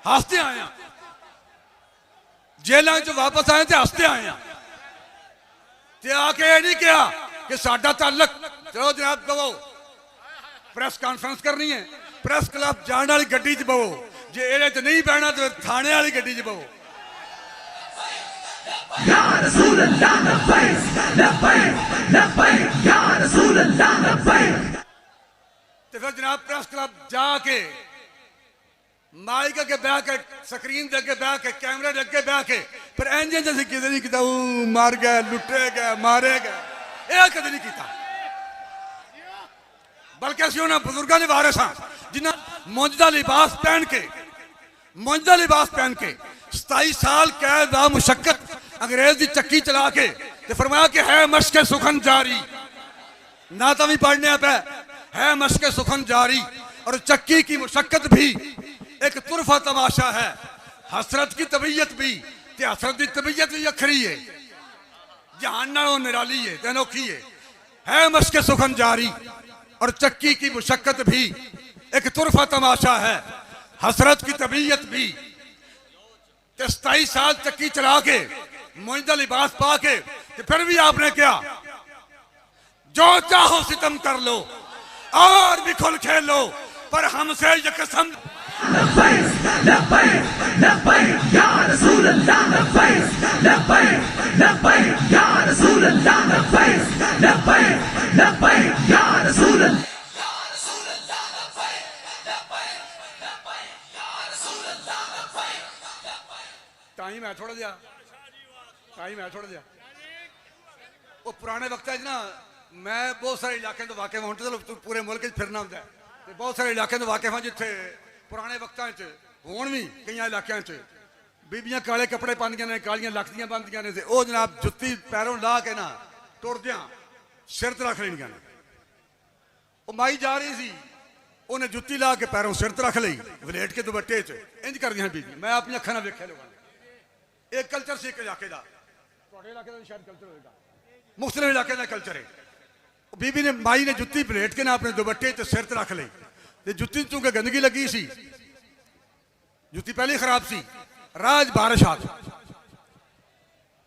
हसते आए हैं, जेलों च वापस आए तो हसते आए हैं। आके ये नहीं कहा कि साडा ताल्लुक, चलो जनाब कहो प्रेस कॉन्फ्रेंस करनी है, प्रेस क्लब जाने वाली गड्डी च बवो, जे एड़े च नहीं बहना तो थाने वाली गड्डी च बवो। तो फिर जनाब प्रेस क्लब जाके माइक अगे बह के, स्क्रीन के अगे बह के, कैमरे के अगे बह के फिर इंज इंज असीं किते नहीं किता, मर गए, लुटे गए, मारे गए, यह कदे नहीं किया। बल्कि असं उन्होंने बुजुर्गों के वारिस हाँ जिन्हें मुंजदा लिबास पहन के, मुंजदा लिबास पहन के 27 साल कैद व मुशक्कत अंग्रेज की चक्की चला के तो फरमाया कि है मशक सुखन जारी, ना तो भी पढ़ने पे है मशक सुखन जारी। और चक्की की मुशक्कत भी एक तुरफा तमाशा है, हसरत की तबीयत भी, हसरत की तबीयत भी अखरी है, जहान नालों निराली है, अनोखी है मशक सुखन जारी। और चक्की की मुशक्कत भी एक तुरफा तमाशा है, हसरत की तबीयत भी। 27 साल चक्की चला के मुंजदा लिबास पा के फिर भी आपने क्या, जो चाहो सितम कर लो और भी खुल खेल लो, पर हमसे ये कसम टाइम है थोड़ा जा, टाइम है थोड़ा जा। वो पुराने वक्त ना मैं बहुत सारे इलाके तो वाकिफ हूँ, तो पूरे मुल्क फिरना होंगे, तो बहुत सारे इलाके तो वाकिफ हाँ जिथे पुराने वक्तों हूँ भी कई इलाकों बीबियां काले कपड़े पादियां ने, कालियां लखदियां बनदियां ने, वो जनाब जुत्ती पैरों ला के ना टुरदियां सिर ते रख लेनियां ने। वो माई जा रही सी, उन्हें जुत्ती ला के पैरों सिर ते रख ली, वलेट के दुपट्टे च इंज करदियां बीबी, मैं अपनी अखां नाल वेखिया लोगों ने। एक कल्चर से एक इलाके का, तुहाडे इलाके का शायद कल्चर होगा, मुख्तलिफ इलाके का कल्चर है। बीबी ने, माई ने जुत्ती पलेट के ना अपने दुपट्टे ते सिर ते रख ली, ते जुत्ती चूंकि गंदगी लगी सी, जुत्ती पहले खराब सी, राज बारिश आ गई।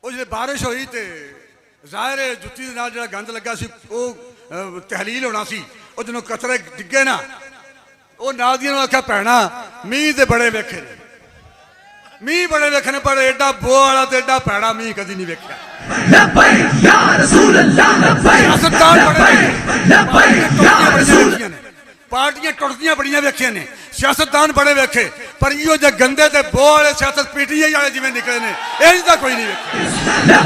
वो जो बारिश हुई तो जाहिर है जुत्ती के नाल जिहड़ा गंद लगा सी वो तहलील होना सी, वो जो कचरे डिगे ना, वो नाल दियां आख्या भैणा मीह ते बड़े वेखे, मीह बड़े वेखे ने, पर एडा बो वाला तो एडा भैड़ा मीह कदी नहीं वेख्या। पार्टियां टुटदियां बड़ियां वेखियां ने, सियासतदान बड़े वेखे, पर इहो जे गंदे ते बो वाले सियासत पीटीआई वाले जिवें निकले ने, इह तां कोई नहीं वेख्या।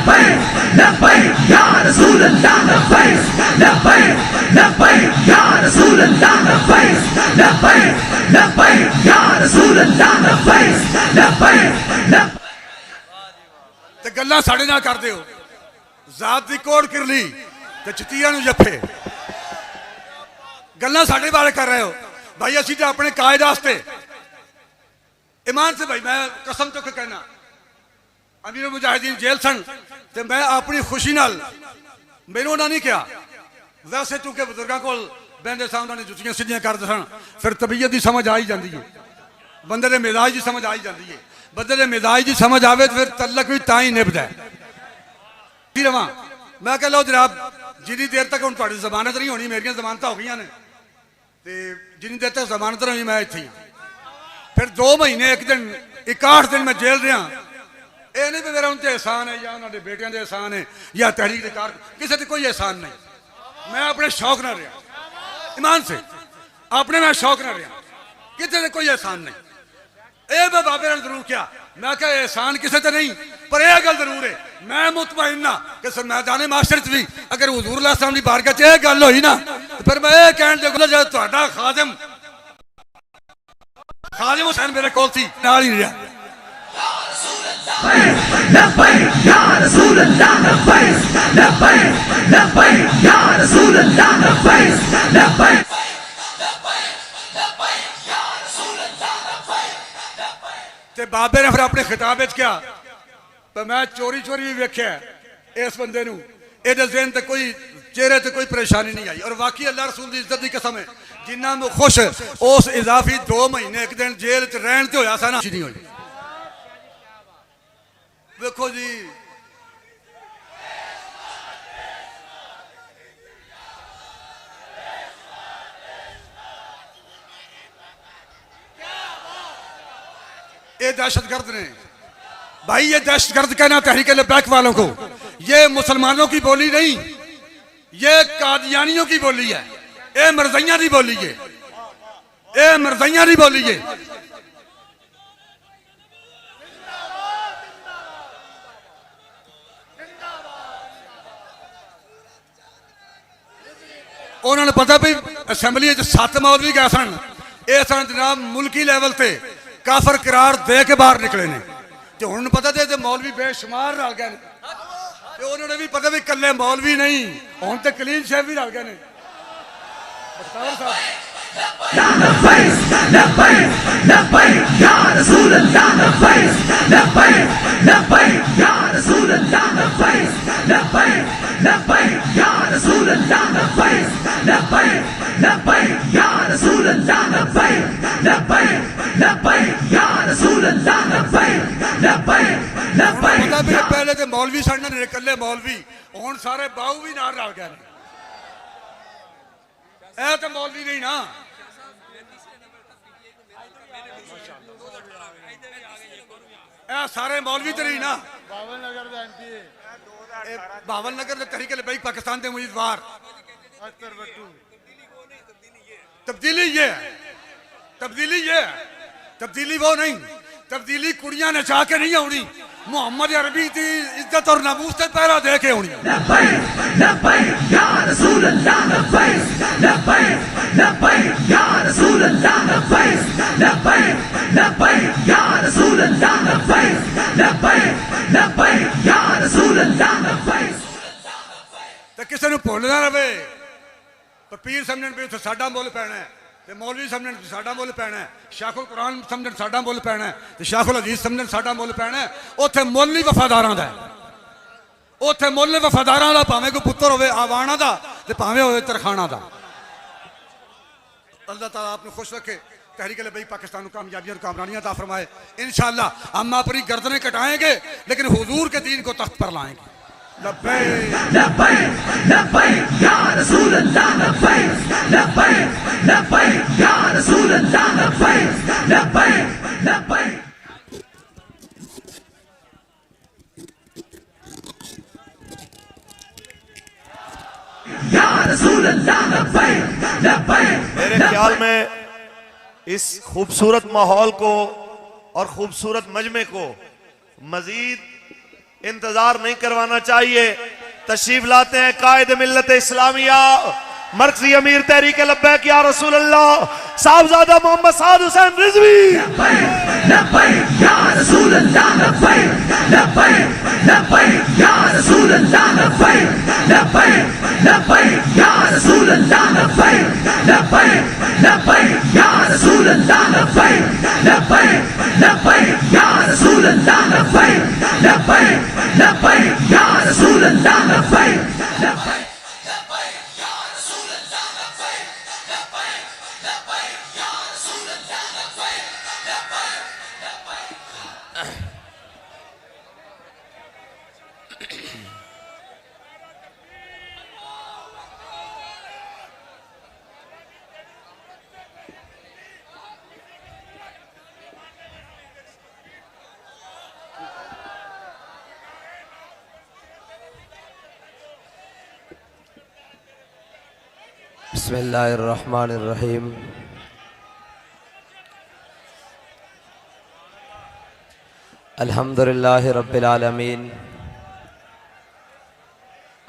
ते गल्लां साडे नाल करदे हो, जात दी कोड़ किरली ते चतीआं नूं जफ्फे, गल्लां साडे बारे कर रहे हो भाई। असीं ते अपने कायद वास्ते ईमान से भाई, मैं कसम चुक के कहना, अमीर मुजाहिदीन जेल सन ते मैं अपनी खुशी नाल, मैनूं उन्हां नहीं कहा, वैसे चूंकि बुजुर्गों को बहंदे सन, उन्होंने जुत्तियां सीधियां करदे सन, फिर तबीयत की समझ आ ही जाती है, बंदे के मिजाज की समझ आ ही जाती है। बंदे के मिजाज की समझ आवे तो फिर तलक भी तां ही निभदा है। रवां मैं कह लो जनाब, जिनी देर तक हुण तुहाडी जमानत नहीं होनी, मेरियां जमानत हो गई ने, तो जिनी देर तक जमानत नहीं मैं इत्थे ही, फिर 2 महीने 1 दिन 61 दिन मैं जेल रहा। ये नहीं भी मेरा उनते एहसान है या उन्होंने बेटियां के एहसान है या तहरीक के कार, किसी से कोई एहसान नहीं। मैं अपने शौक ना रहा, ईमान से अपने मैं शौक ना रहा, किसी से कोई एहसान नहीं। ये मैं बाबे ने जरूर किया, मैं क्या एहसान किसी से नहीं, पर यह गल जरूर है, मैं मुतमईन ना कि सर मैदान माशर भी अगर हुजूर साहब की बारगाह च यह गल हुई ना, तो फिर मैं ये कहने लगा जो तुहाडा खादिम हुसैन मेरे कोल सी नाल ही रहा। ते बाबे ने फिर अपने खिताब क्या, तो मैं चोरी चोरी भी वेख्या इस बंदे नूं, एदे ज़हन ते कोई चेहरे ते कोई परेशानी नहीं आई। और वाकई अल्लाह रसूल की इज्जत की कसम है, जिन्ना मैं खुश उस इजाफी 2 महीने एक दिन जेल च रहन ते होया सा ना नहीं होई। देखो जी ये दहशतगर्द ने भाई, ये दहशतगर्द कहना तहरीक लब्बैक वालों को, ये मुसलमानों की बोली नहीं, ये कादियानियों की बोली है। ये मरज़ैया की बोली है, ये मरज़ैया की बोली है। उन्होंने पता भी असैम्बली 7 मौलवी गए सन, ये सन जनाब मुल्की लैवल से काफर करार दे के बाहर निकले ने। तो उन्होंने पता थे मौलवी बेशुमार रल गए, उन्होंने भी पता भी कले मौलवी नहीं, हुण तो कलीन शेफ भी रल गए ने। पहले तो मौलवी सड़ने कले मौलवी, हुण सारे बाहू भी नाल रल गए। ऐ तो मौलवी नहीं ना, ऐ सारे मौलवी तो नहीं ना। बावल नगर तहरीक लब्बैक पाकिस्तान के उम्मीदवार तब्दीली ये है, तब्दीली ये है, तब्दीली वो नहीं, तब्दीली कुड़ियां नचा के नहीं आनी, मोहम्मद अरबी की इज्जत और नमूस से पहरा दे के आनी। तो किसी ने भुलना रहे, पीर समझण भी उत्थे साडा मुल पैना है, ते मौलवी समझण साडा मुल पैना है, शाखुल कुरान समझण साडा मुल पैना है, ते शाखुल हदीस समझण साडा मुल पैना है। उत्थे मुल ही वफादारां दा है, उत्थे मुल वफादारां दा, भावें कोई पुत्तर होवे आवाणा दा ते भावें होवे तरखाना दा। अल्लाह ताला आपने खुश रखे, तहरीक लब्बैक पाकिस्तान को कामयाबियां और कामरानियां अता फरमाए। इंशाअल्लाह हम अपनी गर्दनें कटाएंगे लेकिन हुजूर के दीन को तख्त पर लाएंगे। लब्बैक लब्बैक लब्बैक या रसूल अल्लाह, लब्बैक लब्बैक लब्बैक या रसूल अल्लाह, लब्बैक लब्बैक लब्बैक। मेरे ख्याल में इस खूबसूरत माहौल को और खूबसूरत मजमे को मजीद इंतजार नहीं करवाना चाहिए। तशरीफ लाते हैं कायद मिल्लत इस्लामिया मरकजी अमीर तहरीक लब्बैक या रसूल अल्लाह साहबजादा मोहम्मद साद हुसैन रिजवी। बिस्मिल्लाहिर्रहमानिर्रहीम। अल्हम्दुलिल्लाहि रब्बिल आलमीन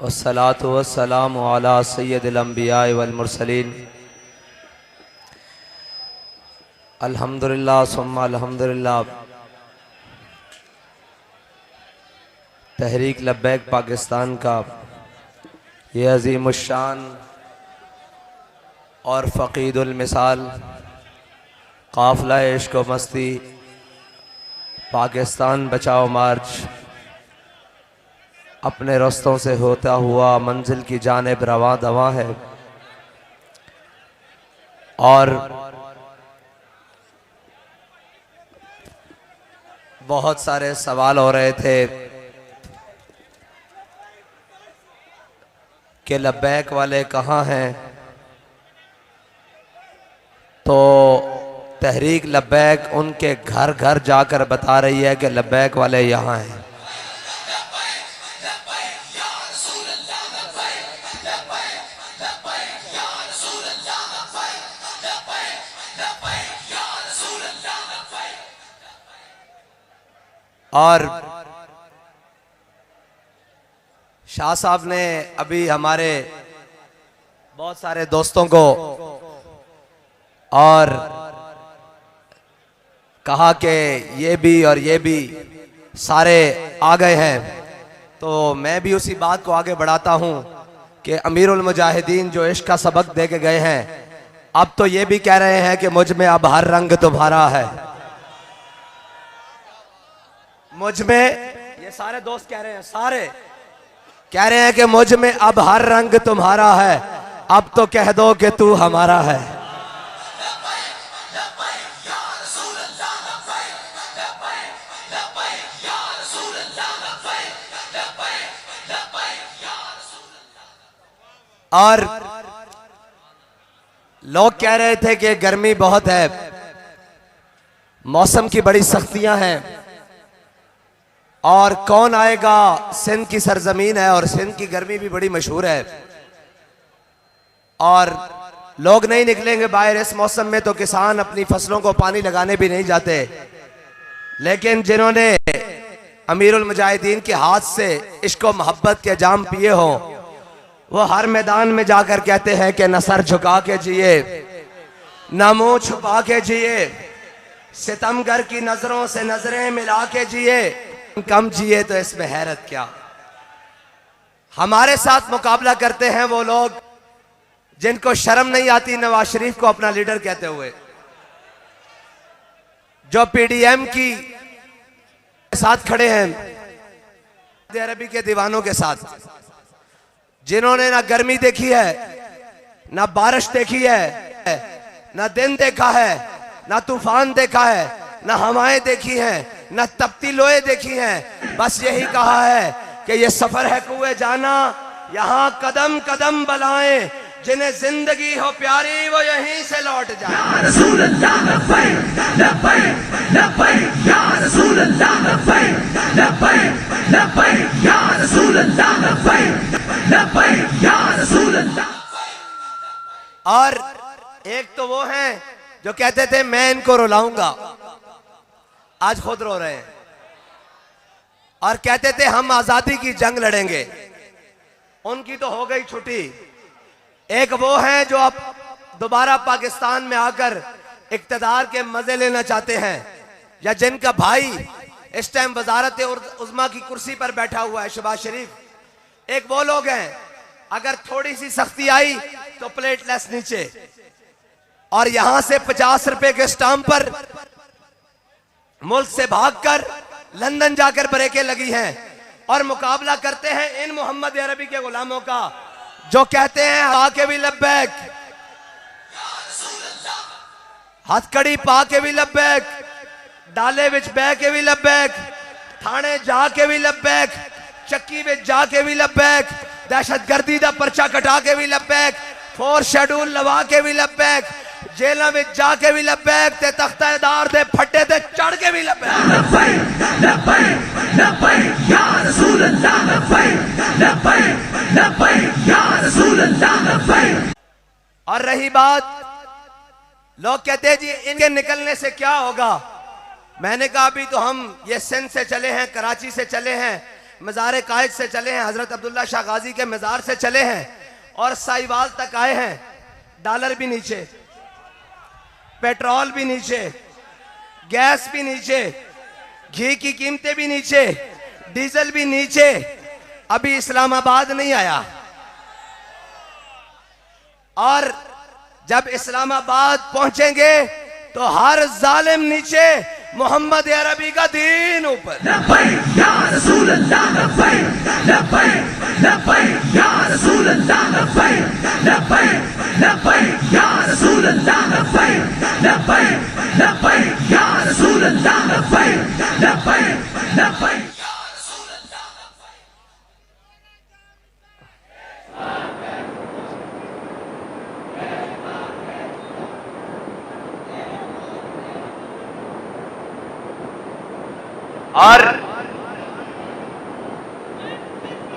वस्सलातु वस्सलामु अला सय्यदिल अंबिया वल मुरसलीन। अल्हम्दुलिल्लाह सुम्मा अल्हम्दुलिल्लाह। तहरीक लब्बैक पाकिस्तान का ये अज़ीमुश्शान और फ़क़ीदुल मिसाल काफ़िला इश्क़ व मस्ती पाकिस्तान बचाओ मार्च अपने रास्तों से होता हुआ मंजिल की जानिब रवां दवां है। और बहुत सारे सवाल हो रहे थे कि लब्बैक वाले कहाँ हैं, तो तहरीक लब्बैक उनके घर घर जाकर बता रही है कि लब्बैक वाले यहाँ हैं। और शाह साहब ने अभी हमारे बहुत सारे दोस्तों को और कहा कि ये भी और ये भी सारे आ गए हैं, तो मैं भी उसी बात को आगे बढ़ाता हूं कि अमीरुल मुजाहिदीन जो इश्क का सबक दे के गए हैं, अब तो ये भी कह रहे हैं कि मुझ में अब हर रंग तुम्हारा है। मुझ में, ये सारे दोस्त कह रहे हैं, सारे कह रहे हैं कि मुझ में अब हर रंग तुम्हारा है, अब तो कह दो कि तू हमारा है। और लोग कह रहे थे कि गर्मी बहुत है, मौसम की बड़ी सख्तियां हैं, और कौन आएगा, सिंध की सरजमीन है और सिंध की गर्मी भी बड़ी मशहूर है, और लोग नहीं निकलेंगे बाहर इस मौसम में, तो किसान अपनी फसलों को पानी लगाने भी नहीं जाते। लेकिन जिन्होंने अमीरुल मुजाहिदीन के हाथ से इश्क व मोहब्बत के जाम पिए हो, वो हर मैदान में जाकर कहते हैं कि न सर झुका के जिए, न मुंह छुपा के जिए, सितमगर की नजरों से नजरें मिला के जिए, कम जिए तो इसमें हैरत क्या। हमारे साथ मुकाबला करते हैं वो लोग जिनको शर्म नहीं आती नवाज शरीफ को अपना लीडर कहते हुए, जो पीडीएम की साथ खड़े हैं, सऊदी अरब के दीवानों के साथ, जिन्होंने ना गर्मी देखी है, ना बारिश देखी है, ना दिन देखा है, ना तूफान देखा है, ना हवाएं देखी हैं, न तपती लोए देखी हैं, बस यही कहा है कि ये सफर है कुए जाना, यहाँ कदम कदम बलाएं, जिन्हें जिंदगी हो प्यारी वो यहीं से लौट जाए। या रसूल अल्लाह लब्बैक लब्बैक लब्बैक, या रसूल अल्लाह लब्बैक लब्बैक लब्बैक, या रसूल अल्लाह लब्बैक लब्बैक, या रसूल अल्लाह। और एक तो वो हैं जो कहते थे मैं इनको रुलाऊंगा, आज खुद रो रहे हैं, और कहते थे हम आजादी की जंग लड़ेंगे, उनकी तो हो गई छुट्टी। एक वो हैं जो अब दोबारा पाकिस्तान में आकर इक्तदार के मजे लेना चाहते हैं, या जिनका भाई इस टाइम वजारत उज़्मा की कुर्सी पर बैठा हुआ है, शहबाज शरीफ। एक वो लोग हैं, अगर थोड़ी सी सख्ती आई तो प्लेटलेस नीचे, और यहां से 50 रुपए के स्टाम्प पर मुल्क से भागकर लंदन जाकर ब्रेकें लगी हैं, और मुकाबला करते हैं इन मोहम्मद अरबी के गुलामों का, जो कहते हैं आके भी लब्बैक, हथकड़ी पा के भी लब्बैक, डाले विच बह के भी लब्बैक, थाने जाके भी लब्बैक, चक्की विच जाके भी लब्बैक, दहशतगर्दी दा पर्चा कटा के भी लब्बैक, 4 शेड्यूल लवा के भी लब्बैक, जेलों में जाके भी लब्बैक, ते तख्तेदार दे फट्टे ते चढ़ के भी लब्बैक लब्बैक लब्बैक लब्बैक, या रसूल अल्लाह लब्बैक लब्बैक लब्बैक, या रसूल अल्लाह लब्बैक। और रही बात, लोग कहते हैं जी इनके निकलने से क्या होगा, मैंने कहा अभी तो हम ये सिंध से चले हैं, कराची से चले हैं, मज़ार कायद से चले हैं, हजरत अब्दुल्ला शाह गाजी के मज़ार से चले हैं, और साहिवाल तक आए हैं। डॉलर भी नीचे, पेट्रोल भी नीचे, गैस भी नीचे, घी की कीमतें भी नीचे, डीजल भी नीचे, अभी इस्लामाबाद नहीं आया। और जब इस्लामाबाद पहुंचेंगे तो हर जालिम नीचे मोहम्मद अरबी का दीन ऊपर।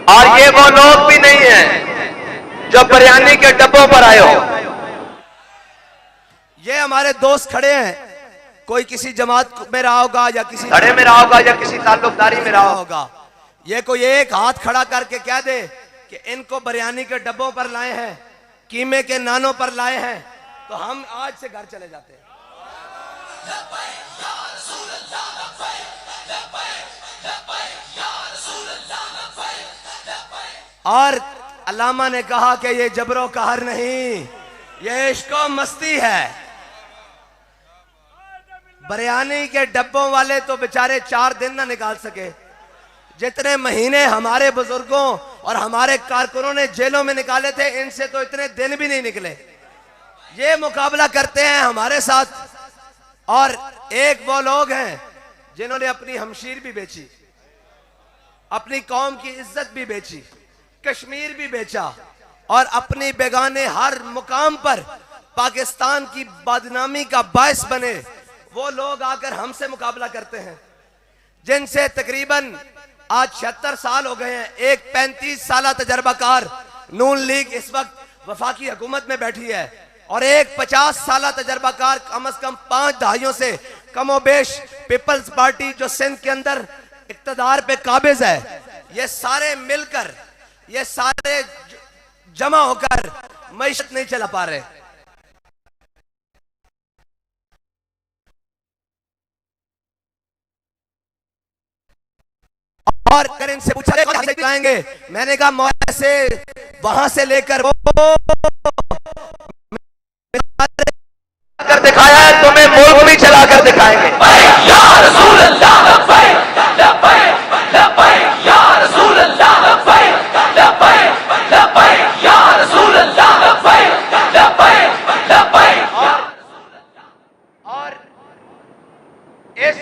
और ये वो लोग भी नहीं है जो बिरयानी के डब्बों पर आए हो। ये हमारे दोस्त खड़े हैं, कोई किसी जमात में रहा होगा या किसी धड़े में रहा होगा या किसी ताल्लुकदारी में रहा होगा। होगा। ये कोई एक हाथ खड़ा करके कह दे कि इनको बिरयानी के डब्बों पर लाए हैं, कीमे के नानों पर लाए हैं, तो हम आज से घर चले जाते हैं। और अल्लामा ने कहा कि ये जबरो कहर नहीं, ये इश्को मस्ती है। बिरयानी के डब्बों वाले तो बेचारे 4 दिन ना निकाल सके, जितने महीने हमारे बुजुर्गों और हमारे कारकुनों ने जेलों में निकाले थे, इनसे तो इतने दिन भी नहीं निकले। ये मुकाबला करते हैं हमारे साथ। और एक वो लोग हैं जिन्होंने अपनी हमशीर भी बेची, अपनी कौम की इज्जत भी बेची, कश्मीर भी बेचा, और अपनी बेगाने हर मुकाम पर पाकिस्तान की बदनामी का बायस बने। वो लोग आकर हमसे मुकाबला करते हैं, जिनसे तकरीबन आज 76 साल हो गए हैं। एक 35 साल तजर्बाकार नून लीग इस वक्त वफाकी हुकूमत में बैठी है, और एक 50 साल तजर्बाकार कम से कम 5 दहाइयों से कमोबेश पीपल्स पार्टी जो सिंध के अंदर इक्तदार पे काबिज है। ये सारे मिलकर, ये सारे जमा होकर मईशत नहीं चला पा रहे। और अगर इनसे पूछा जाएंगे, मैंने कहा मौला से वहां से लेकर वो कर दिखाया है, तुम्हें मुल्क भी चला कर दिखाएंगे। या रसूल अल्लाह, लब्बैक लब्बैक लब्बैक या रसूल अल्लाह, लब्बैक लब्बैक लब्बैक या रसूल अल्लाह, लब्बैक लब्बैक लब्बैक। और इस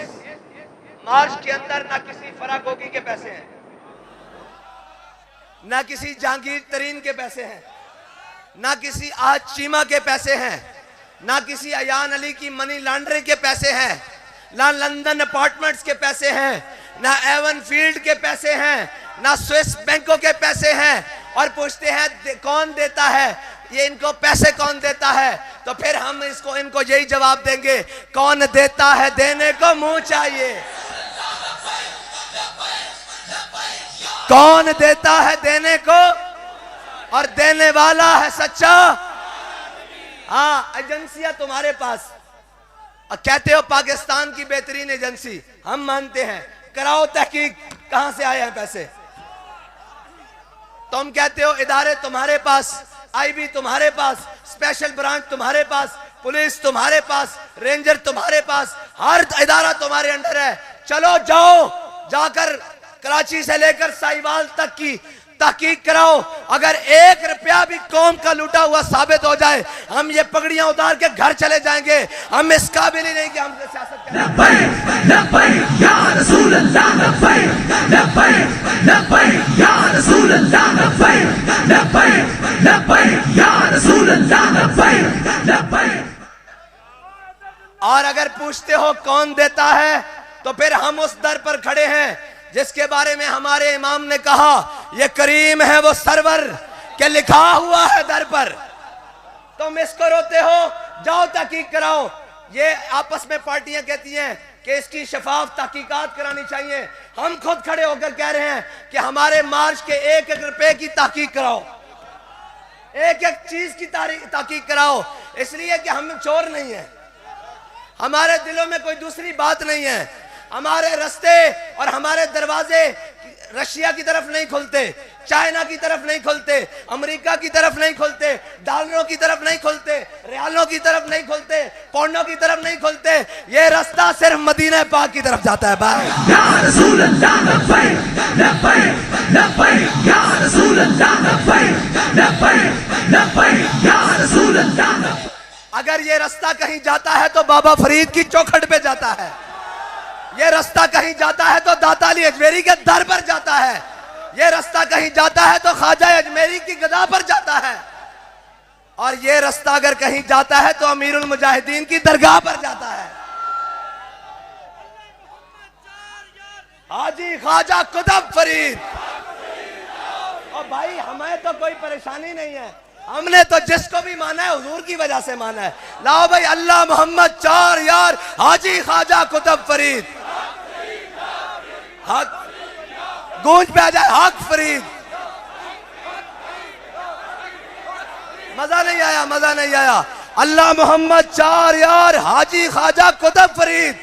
मार्च के अंदर ना किसी फरागोगी के पैसे हैं, ना किसी जहांगीर तरीन के पैसे हैं, ना किसी आज चीमा के पैसे हैं, ना किसी अयान अली की मनी लॉन्ड्रिंग के पैसे हैं, ना लंदन अपार्टमेंट्स के पैसे हैं, ना एवन फील्ड के पैसे हैं, ना स्विस बैंकों के पैसे हैं। और पूछते हैं कौन देता है, ये इनको पैसे कौन देता है? तो फिर हम इनको यही जवाब देंगे, कौन देता है देने को मुंह चाहिए। कौन देता है देने को, और देने वाला है सच्चा। हाँ, एजेंसियां तुम्हारे पास, और कहते हो पाकिस्तान की बेहतरीन एजेंसी, हम मानते हैं, कराओ तहकीक कहां से आए हैं पैसे। तुम कहते हो इदारे तुम्हारे पास, आईबी तुम्हारे पास, स्पेशल ब्रांच तुम्हारे पास, पुलिस तुम्हारे पास, रेंजर तुम्हारे पास, हर इदारा तुम्हारे अंडर है। चलो जाओ, जाकर कराची से लेकर साहिवाल तक की तहकीक कराओ। अगर 1 रुपया भी कौम का लूटा हुआ साबित हो जाए, हम ये पगड़ियां उतार के घर चले जाएंगे। हम इस काबिल ही नहीं कि हम सियासत करें। लब्बैक लब्बैक या रसूल अल्लाह, लब्बैक लब्बैक लब्बैक या रसूल अल्लाह, लब्बैक लब्बैक लब्बैक या रसूल अल्लाह, लब्बैक लब्बैक। और अगर पूछते हो कौन देता है, तो फिर हम उस दर पर खड़े हैं जिसके बारे में हमारे इमाम ने कहा, ये करीम है वो सरवर के लिखा हुआ है दर पर। तुम इसको रोते हो, जाओ तहकीक कराओ। ये आपस में पार्टियां कहती हैं कि इसकी शफाफ तहकीकात करानी चाहिए। हम खुद खड़े होकर कह रहे हैं कि हमारे मार्च के 1-1 रुपए की तहकीक कराओ, 1-1 चीज की तहकीक कराओ। इसलिए कि हम चोर नहीं है, हमारे दिलों में कोई दूसरी बात नहीं है। हमारे रास्ते और हमारे दरवाजे रशिया की तरफ नहीं खुलते, चाइना की तरफ नहीं खुलते, अमेरिका की तरफ नहीं खुलते, डॉलरों की तरफ नहीं खुलते, रियालों की तरफ नहीं खुलते, पौंडों की तरफ नहीं खुलते। ये रास्ता सिर्फ मदीना पाक की तरफ जाता है भाई। या रसूल अल्लाह लब्बैक लब्बैक लब्बैक या रसूल अल्लाह लब्बैक लब्बैक लब्बैक या रसूल अल्लाह। अगर ये रास्ता कहीं जाता है तो बाबा फरीद की चौखट पे जाता है, ये रास्ता कहीं जाता है तो दाता अली अजमेरी के दर पर जाता है, ये रास्ता कहीं जाता है तो ख्वाजा अजमेरी की गदा पर जाता है, और ये रास्ता अगर कहीं जाता है तो अमीरुल मुजाहिदीन की दरगाह पर जाता है। हाजी ख्वाजा कुतुब फरीद। और भाई हमें तो कोई परेशानी नहीं है, हमने तो जिसको भी माना है हुजूर की वजह से माना है। लाओ भाई अल्लाह मोहम्मद चार यार हाजी ख्वाजा कुतुब फरीद। हक गूंज पे आ जाए हक फरीद। मजा नहीं आया, मजा नहीं आया। अल्लाह मोहम्मद चार यार हाजी ख्वाजा कुतुब फरीद।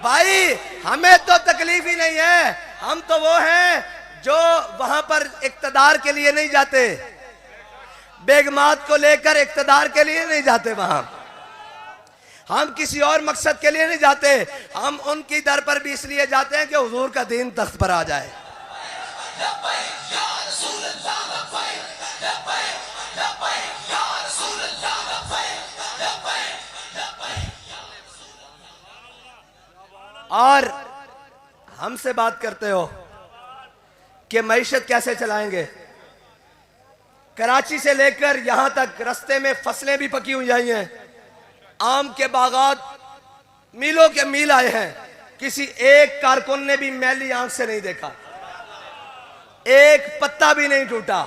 भाई हमें तो तकलीफ ही नहीं है, हम तो वो हैं जो वहां पर इक्तदार के लिए नहीं जाते, बेगमात को लेकर इक्तदार के लिए नहीं जाते, वहां हम किसी और मकसद के लिए नहीं जाते, हम उनकी दर पर भी इसलिए जाते हैं कि हुजूर का दीन तख्त पर आ जाए। और हमसे बात करते हो कि मईशत कैसे चलाएंगे। कराची से लेकर यहां तक रास्ते में फसलें भी पकी हुई आई हैं, आम के बागात मीलों के मील आए हैं, किसी एक कारकुन ने भी मैली आंख से नहीं देखा, एक पत्ता भी नहीं टूटा,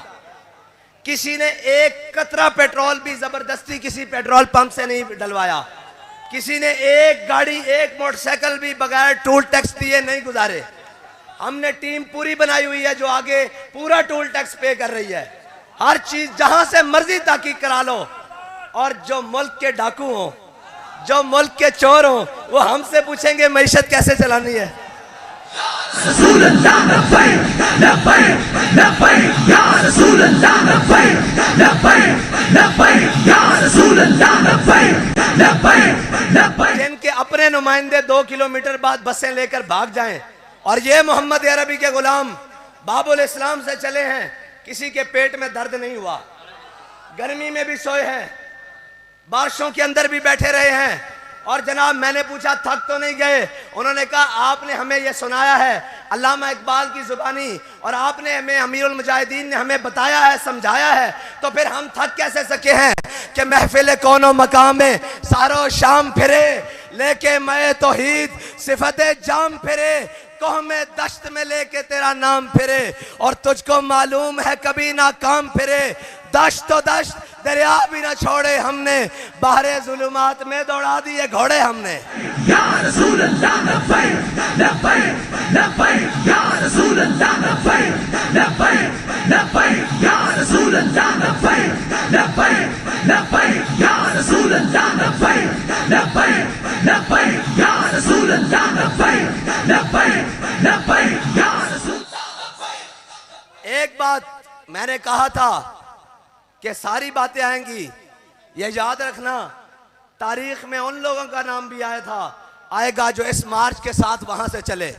किसी ने एक कतरा पेट्रोल भी जबरदस्ती किसी पेट्रोल पंप से नहीं डलवाया, किसी ने एक गाड़ी एक मोटरसाइकिल भी बगैर टोल टैक्स दिए नहीं गुजारे। हमने टीम पूरी बनाई हुई है जो आगे पूरा टोल टैक्स पे कर रही है, हर चीज जहां से मर्जी ताकीद करा लो। और जो मुल्क के डाकू हो, जो मुल्क के चोर हो, वो हमसे पूछेंगे मईशत कैसे चलानी है। रसूल अल्लाह लब्बैक लब्बैक लब्बैक या रसूल अल्लाह लब्बैक लब्बैक लब्बैक या रसूल अल्लाह लब्बैक लब्बैक लब्बैक। जिनके अपने नुमाइंदे 2 किलोमीटर बाद बसें लेकर भाग जाएं, और ये मोहम्मद अरबी के गुलाम बाबुल इस्लाम से चले हैं, किसी के पेट में दर्द नहीं हुआ, गर्मी में भी सोए हैं, बारिशों के अंदर भी बैठे रहे हैं। और जनाब मैंने पूछा थक तो नहीं गए, उन्होंने कहा आपने हमें यह सुनाया है अल्लामा इकबाल की जुबानी, और आपने हमें अमीरुल मुजाहिदीन ने हमें बताया है, समझाया है, तो फिर हम थक कैसे सके हैं कि महफिल कौनो मकाम में सारो शाम फिरे, लेके मैं तौहीद सिफते जाम फिरे, कोह में दश्त में लेके तेरा नाम फिरे, और तुझको मालूम है कभी ना काम फिरे, दश्त तो दश्त दरिया भी ना छोड़े हमने, बाहरे जुलुमात में दौड़ा दिए घोड़े हमने। या रसूल अल्लाह लब्बैक लब्बैक लब्बैक या रसूल अल्लाह लब्बैक लब्बैक लब्बैक या रसूल अल्लाह लब्बैक लब्बैक लब्बैक या रसूल अल्लाह लब्बैक लब्बैक लब्बैक या रसूल अल्लाह लब्बैक लब्बैक लब्बैक या रसूल। एक बात मैंने कहा था कि सारी बातें आएंगी, ये याद रखना, तारीख में उन लोगों का नाम भी आया था, आएगा जो इस मार्च के साथ वहां से चले।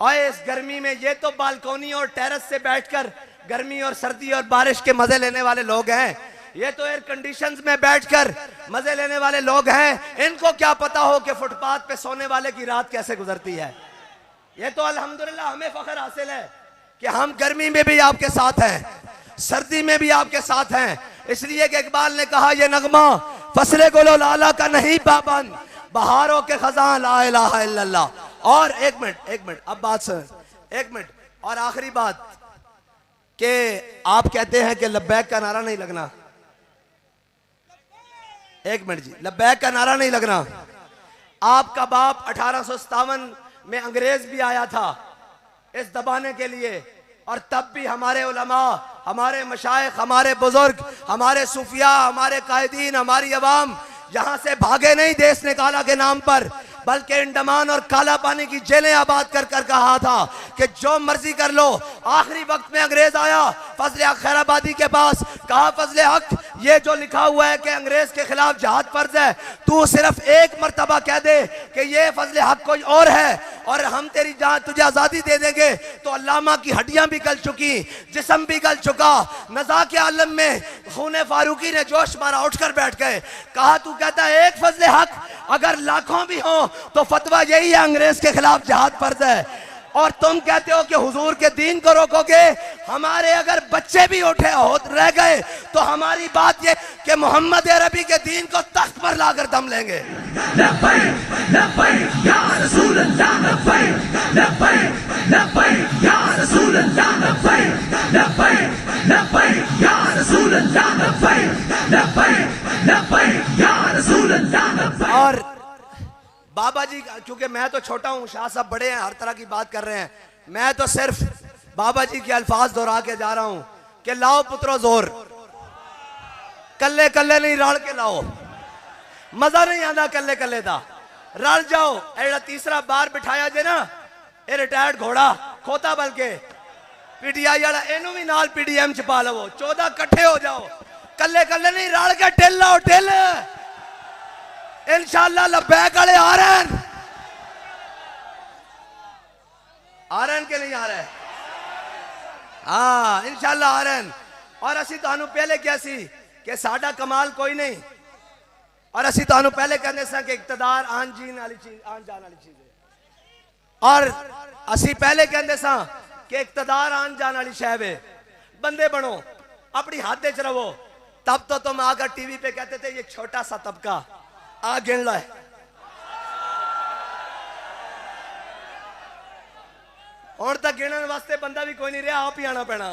और इस गर्मी में ये तो बालकोनी और टेरेस से बैठकर गर्मी और सर्दी और बारिश के मजे लेने वाले लोग हैं, ये तो एयर कंडीशंस में बैठकर मजे लेने वाले लोग हैं। इनको क्या पता हो कि फुटपाथ पे सोने वाले की रात कैसे गुजरती है। ये तो अल्हम्दुलिल्लाह हमें फख्र हासिल है कि हम गर्मी में भी आपके साथ हैं, सर्दी में भी आपके साथ हैं। इसलिए कि इकबाल ने कहा ये नगमा फसले गोलो लाला का नहीं पाबंद, बहारों के खजान ला इलाहा इल्लल्लाह। और एक मिनट अब बात सुन, एक मिनट और आखिरी बात कि आप कहते हैं कि लब्बैक का नारा नहीं लगना। एक मिनट जी, लब्बैक का नारा नहीं लगना। आपका बाप 1857 में अंग्रेज भी आया था इस दबाने के लिए, और तब भी हमारे उलमा, हमारे मशाइख, हमारे बुजुर्ग, हमारे सूफिया, हमारे कायदीन, हमारी अवाम यहाँ से भागे नहीं देश निकाला के नाम पर। बल्कि अंडमान और काला पानी की जेलें आबाद कर कर कहा था कि जो मर्जी कर लो। आखिरी वक्त में अंग्रेज आया फजल हक खैराबादी के पास, कहा फजल हक ये जो लिखा हुआ है कि अंग्रेज के खिलाफ जहाद फर्ज है, तू सिर्फ एक मर्तबा कह दे कि ये फजल हक कोई और है और हम तेरी जान तुझे आजादी दे देंगे। तो अल्लामा की हड्डियां भी गल चुकी, जिस्म भी गल चुका। नजा के आलम में खून फारूकी ने जोश मारा, उठकर बैठ गए। कहा तू कहता है एक फजल हक, अगर लाखों भी हो तो फतवा यही है अंग्रेज के खिलाफ जहाद फर्ज है। और तुम कहते हो कि हुजूर के दीन को रोकोगे। हमारे अगर बच्चे भी उठे रह गए तो हमारी बात ये कि मोहम्मद अरबी के दीन को तख्त पर लाकर दम लेंगे। लब्बैक लब्बैक या रसूल अल्लाह, लब्बैक लब्बैक लब्बैक या रसूल अल्लाह, लब्बैक लब्बैक लब्बैक या रसूल अल्लाह, लब्बैक लब्बैक लब्बैक या रसूल अल्लाह, लब्बैक। और बाबा जी, क्योंकि मैं तो छोटा हूं, शाह साहब बड़े हैं, हर तरह की बात कर रहे हैं, मैं तो सिर्फ बाबा जी के अल्फाज दोहरा के जा रहा हूं कि लाओ पुत्रो जोर, कल्ले कल्ले नहीं रल के लाओ। मजा नहीं आता कल्ले कल्ले दा, रल जाओ। एड़ा तीसरा बार बिठाया जे ना, ये रिटायर्ड घोड़ा खोता बल्कि पीटीआई वाला, इनू भी नाल पीडीएम च पा लवो, 14 इकट्ठे हो जाओ। कल्ले कल्ले नहीं रल के टिल लाओ, टिल। इंशाअल्लाह लब्बैक वाले आ रहे हैं, आ रहे हैं कि नहीं आ रहे? हाँ इंशाअल्लाह आ रहे हैं। और असी तुहानू पहले क्या सी कि साडा कमाल कोई नहीं, और असी तुहानू पहले कहने सा कि इक्तदार आन जीन वाली चीज, आन जान वाली चीज है। और असी पहले कहते सा कि इक्तदार आन जान वाली शय है। बंदे बनो, अपनी हद च रहो। तब तो तुम आकर टीवी पे कहते थे ये छोटा सा तबका आ गिन लो है। और तक गिनने वास्ते बंदा भी कोई नहीं रहा, आप ही आना पैना।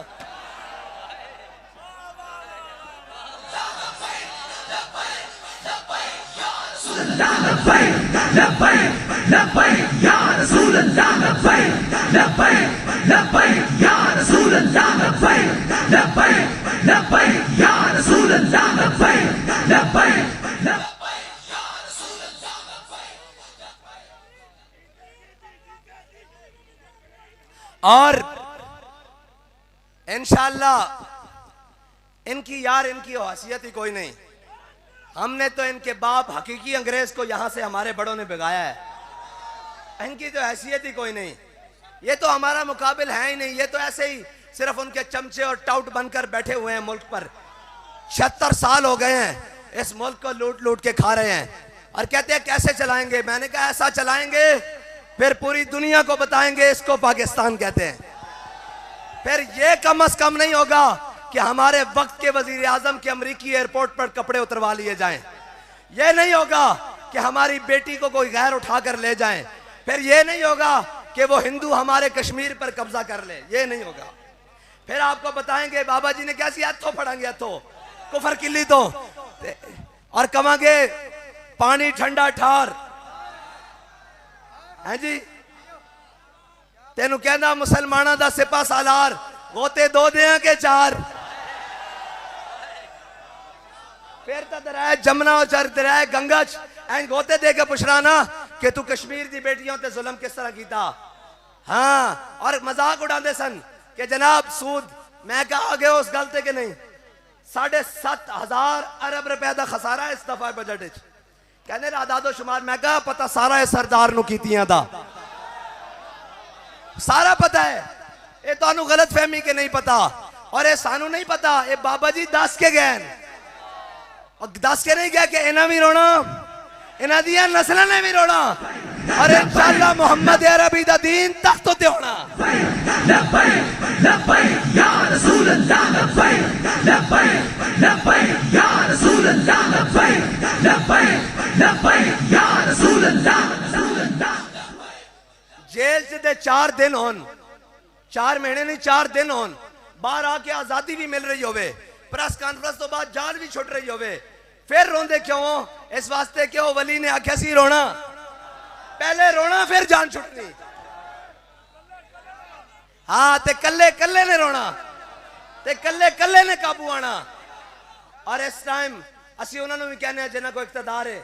लब्बैक लब्बैक लब्बैक या रसूल अल्लाह, लब्बैक लब्बैक लब्बैक या रसूल अल्लाह, लब्बैक लब्बैक लब्बैक या रसूल अल्लाह, लब्बैक लब्बैक। और इंशाअल्लाह इनकी यार इनकी हैसियत ही कोई नहीं। हमने तो इनके बाप हकीकी अंग्रेज को यहां से हमारे बड़ों ने भगाया है, इनकी तो हैसियत ही कोई नहीं। ये तो हमारा मुकाबिल है ही नहीं, ये तो ऐसे ही सिर्फ उनके चमचे और टाउट बनकर बैठे हुए हैं मुल्क पर। 76 साल हो गए हैं इस मुल्क को लूट लूट के खा रहे हैं, और कहते हैं कैसे चलाएंगे। मैंने कहा ऐसा चलाएंगे फिर पूरी दुनिया को बताएंगे इसको पाकिस्तान कहते हैं। फिर ये कम अज कम नहीं होगा कि हमारे वक्त के वजीर आजम के अमरीकी एयरपोर्ट पर कपड़े उतरवा लिए जाएं। यह नहीं होगा कि हमारी बेटी को कोई गैर उठाकर ले जाएं। फिर यह नहीं होगा कि वो हिंदू हमारे कश्मीर पर कब्जा कर ले, ये नहीं होगा। फिर आपको बताएंगे बाबा जी ने क्या सी हथों फड़ांगे, हथों कुफर किली तो, और कमांगे पानी ठंडा ठार है जी। तेनू कहना मुसलमाना दा सिपा सालार, गोते 2 दे के 4। फिर तो दरिया जमुना और दरिया गंगा एंड गोते दे के पुछना ना कि तू कश्मीर दी बेटियों ते जुल्म किस तरह कीता। हाँ, और मजाक उड़ाते सन कि जनाब सूद, मैं कहा गए उस गलते के नहीं। 7,500 अरब रुपए का खसारा इस दफा बजट कहने आदादो शुमार, मैं कहा पता सारा है सरदार नु कीतियां दा, सारा पता है। ये तो गलत फहमी के नहीं पता, और ये सानू नहीं पता। ये बाबा जी दस के गए, और दस के नहीं गया कि इन्हें भी रोना, इन्हें दिया नस्ल ने भी रोना, और इंशाअल्लाह मोहम्मद अरबी दा दीन तख्त ते होना। लब्बैक लब्बैक या रसूल अल्लाह, लब्बैक लब्बैक लब्बैक या रसूल अल्लाह, लब्बैक लब्बैक लब्बैक या रसूल अल्लाह, रसूल अल्लाह। जेल से 4 दिन होन, 4 महीने नहीं 4 दिन होन, बाहर आके आजादी भी मिल रही होवे, प्रेस कॉन्फ्रेंस तो बाद जान भी छुट रही होवे, फिर रोंदे क्यों? इस वास्ते क्यों वली ने आख्या सी रोना, पहले रोना फिर जान छुटनी। हाँ, ते कल्ले कल्ले ने रोना, ते कल्ले कल्ले ने काबू आना। और इस टाइम असि उन्होंने भी कहने जिन्होंने को इख्तिदार है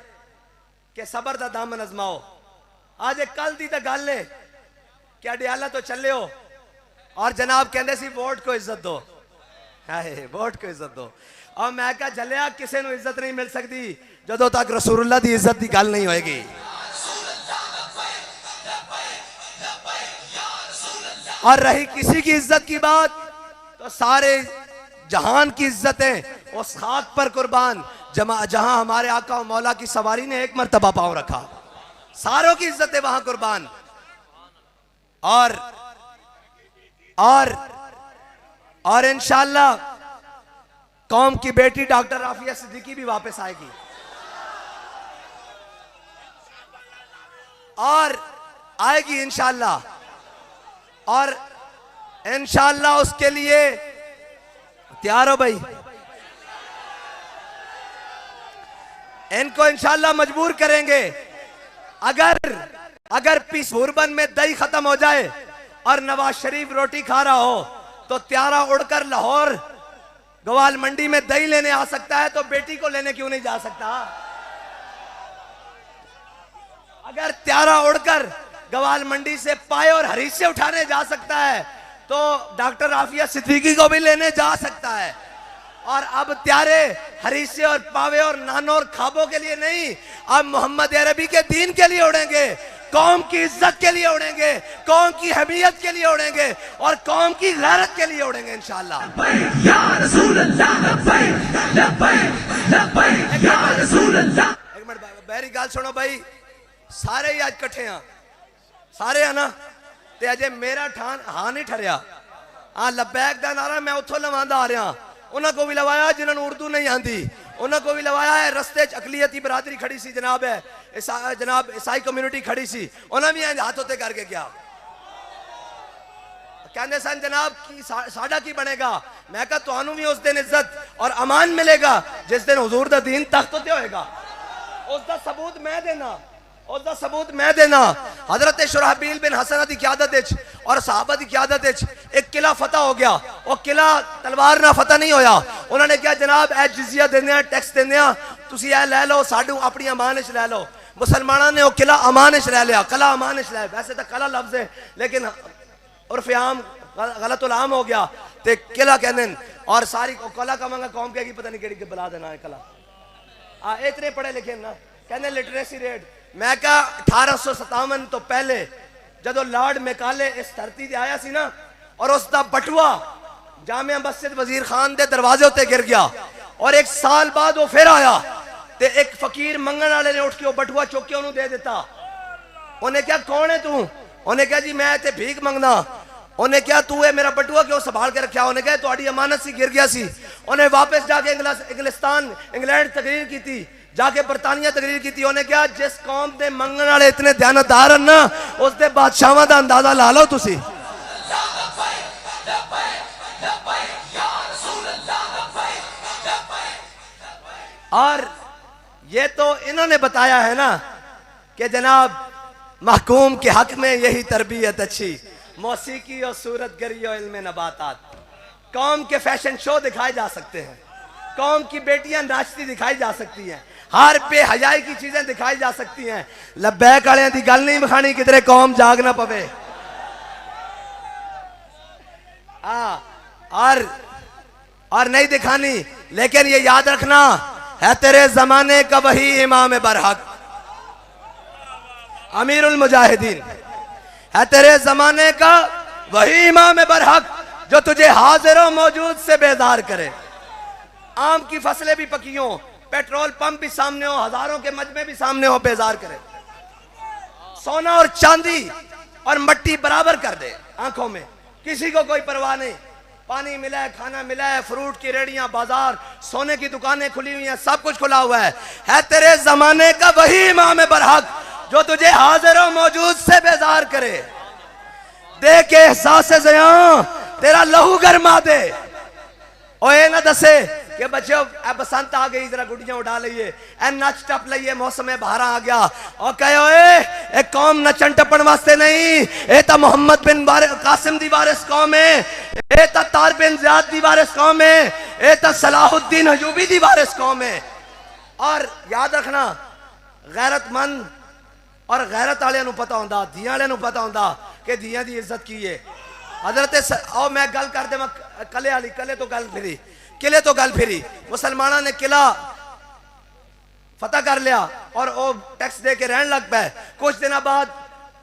कि सबर दा दामन अजमाओ, आज एक कल दी तो गल ने क्या डियाला तो चले हो और जनाब कहते सी वोट को इज्जत दो, हाय वोट को इज्जत दो। और मैं क्या जलिया किसी को इज्जत नहीं मिल सकती जदों तक रसूलुल्लाह दी इज्जत की गल नहीं होएगी। और रही किसी की इज्जत की बात तो सारे जहान की इज्जतें उस खाक पर कुर्बान जहां हमारे आका और मौला की सवारी ने एक मर्तबा पांव रखा, सारों की इज्जतें वहां कुर्बान। और इंशाअल्लाह कौम की बेटी डॉक्टर राफिया सिद्दीकी भी वापस आएगी और आएगी इंशाअल्लाह। और इंशाअल्लाह उसके लिए तैयार हो भाई, इनको इंशाअल्लाह मजबूर करेंगे। अगर पीस भूरबन में दही खत्म हो जाए और नवाज शरीफ रोटी खा रहा हो तो त्यारा उड़कर लाहौर गवाल मंडी में दही लेने आ सकता है, तो बेटी को लेने क्यों नहीं जा सकता? अगर त्यारा उड़कर गवाल मंडी से पाए और हरीसे उठाने जा सकता है तो डॉक्टर राफिया सिद्दीकी को भी लेने जा सकता है। और अब त्यारे हरीसे और पावे और नानो और खाबों के लिए नहीं, अब मोहम्मद अरबी के दीन के लिए उड़ेंगे, कौम की इज्जत के लिए उड़ेंगे, कौम की हमीयत के लिए उड़ेंगे और कौम की गैरत के लिए उड़ेंगे इंशाअल्लाह। एक मिनट बहरी गाल सुनो भाई, सारे ही आज कट्ठे हैं, सारे है ना, ते अजे मेरा ठान हाँ नहीं ठरिया। हाँ लबैक दा नारा मैं उथों लवांदा आ रहा, उन्होंने को भी लवाया जिन्होंने उर्दू नहीं आती, उन्होंने को भी लवाया है। रस्ते अकलियती बरादरी खड़ी सी जनाब है, जनाब ईसाई कम्युनिटी खड़ी सी, उन्हें भी हाथ होते करके गया। कहते सन जनाब की साडा की बनेगा, मैं कहा तुहानू भी उस दिन इज्जत और अमान मिलेगा जिस दिन हुजूर दा दीन तख्त उत्ते होएगा। उसका सबूत मैं देना, उसका सबूत मैं देना। हजरत शुरहबील बिन हसन की क़यादत और सहाबा की क़यादत एक किला फतह हो गया। वो किला तलवार ना फतह नहीं होया, उन्होंने कहा जनाब ए जिजिया देने टैक्स देने तुसी ए लै लो, साडू अपनी अमान च लै लो। मुसलमानों ने वो किला अमान च लै लिया, कला अमान च लै। वैसे तो कला लफ्ज है लेकिन उर्फ आम गलत आम हो गया, ते किला कहते और सारी कला कमांगा कौम कहेगी पता नहीं केड़ी बला देना है कला। इतने पढ़े लिखे ना, कहते लिटरेसी रेट। मैं कहा 1857 तो पहले जदों लॉर्ड मैकाले इस धरती से आया सी ना, और उसका बटुआ जामिया मस्जिद वजीर खान के दरवाजे उत्ते गिर गया, और एक साल बाद वो फिर आया ते एक फकीर मंगन वाले ने उठ के वो बटुआ चुक के उन्होंने दे दिता। उन्हें क्या कौन है तू? उन्हें क्या जी मैं इतने भीख मंगना। उन्हें क्या तू है मेरा बटुआ क्यों संभाल के रखा? उन्हें क्या तुम्हारी अमानत सी गिर गया सी। उन्हें वापस जाके इंग्लैंड तकरीर की थी, जाके बरतानिया तकरीर की थी। उन्हें क्या जिस कौम के मंगन वाले इतने ध्यानदार हैं ना, उसके बादशाह का अंदाजा ला लो तुसी। और ये तो इन्होंने बताया है ना कि जनाब महकूम के हक में यही तरबियत अच्छी, मौसीकी और सूरत गरी और इल्म नबातात। कौम के फैशन शो दिखाए जा सकते हैं, कौम की बेटियां नाचती दिखाई जा सकती हैं, हर बेहयाई की चीजें दिखाई जा सकती हैं। लब्बैक वाले की गल नहीं बखानी किधरे कौम जाग ना पवे। और नहीं दिखानी, लेकिन ये याद रखना है तेरे जमाने का वही इमाम बरहक अमीरुल मुजाहिदीन, है तेरे जमाने का वही इमाम बरहक जो तुझे हाजिर मौजूद से बेदार करे। आम की फसलें भी पकी हो, पेट्रोल पंप भी सामने हो, हजारों के मजमे भी सामने हो, बेजार करे। सोना और चांदी और मट्टी बराबर कर दे आंखों में, किसी को कोई परवाह नहीं। पानी मिला है, खाना मिला है, फ्रूट की रेड़ियां, बाजार, सोने की दुकानें खुली हुई हैं, सब कुछ खुला हुआ है तेरे जमाने का वही इमाम बरहक जो तुझे हाजिर और मौजूद से बेजार करे। दे के एहसास ज़िया तेरा लहू गरमा दे। और ये ना दसे कि बच्चों बसंत आ गई जरा गुड़ियां उड़ा लीए, नच टप लीए, मौसम बहारा आ गया। और कहे कौम नचन टपन वास्ते नहीं, ये तो मोहम्मद बिन कासिम दी वारिस कौम है, ये तो तार बिन ज़ियाद दी वारिस कौम है, ये तो सलाहुद्दीन अयूबी दी वारिस कौम है। और याद रखना गैरतमंद और गैरत वालियां नूं पता हुंदा, धियां वालियां नूं पता हुंदा कि धियां दी इज्जत की है। हजरत आओ मैं गल कर देवां कले वाली, कले तो गल फिरी, किले तो गल फिरी। मुसलमाना ने किला फतह कर लिया और वो टैक्स दे के रहन लग पे। कुछ दिन बाद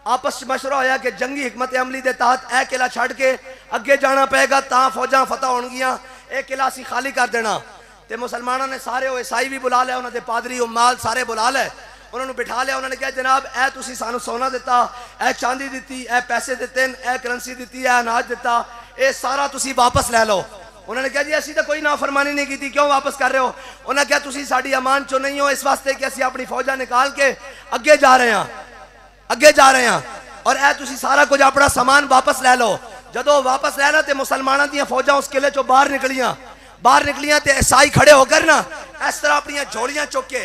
आपस में मशवरा होया कि जंगी हिकमत अमली के तहत यह किला छड़ के अगे जाना पेगा, ता फौजा फतह होणगियां, यह किला असी खाली कर देना। तो मुसलमानों ने सारे ईसाई भी बुला लिया, उन्होंने पादरी उम्माल सारे बुला ले, उन्होंने बिठा लिया। उन्होंने कहा जनाब ए तुसी सानू सोना दिता, ए चांदी दी, ए पैसे दिते, ए करेंसी दी, ए अनाज दिता, ये सारा तुसी वापस ले लो। उन्होंने कहा जी असी तो कोई नाफरमानी नहीं की, क्यों वापस कर रहे हो? उन्होंने कहा तुसी साडी अमान चो नहीं हो, इस वास्ते कि असी अपनी फौजा निकाल के अगे जा रहे हैं, अगे जा रहे हैं, और ए तुसी सारा कुछ अपना सामान वापस ले लो। जदों वापस लेना तो मुसलमानों दी फौजा उस किले चो बाहर निकलियां तो ईसाई खड़े होकर ना इस तरह अपनी झोलियां चुक के,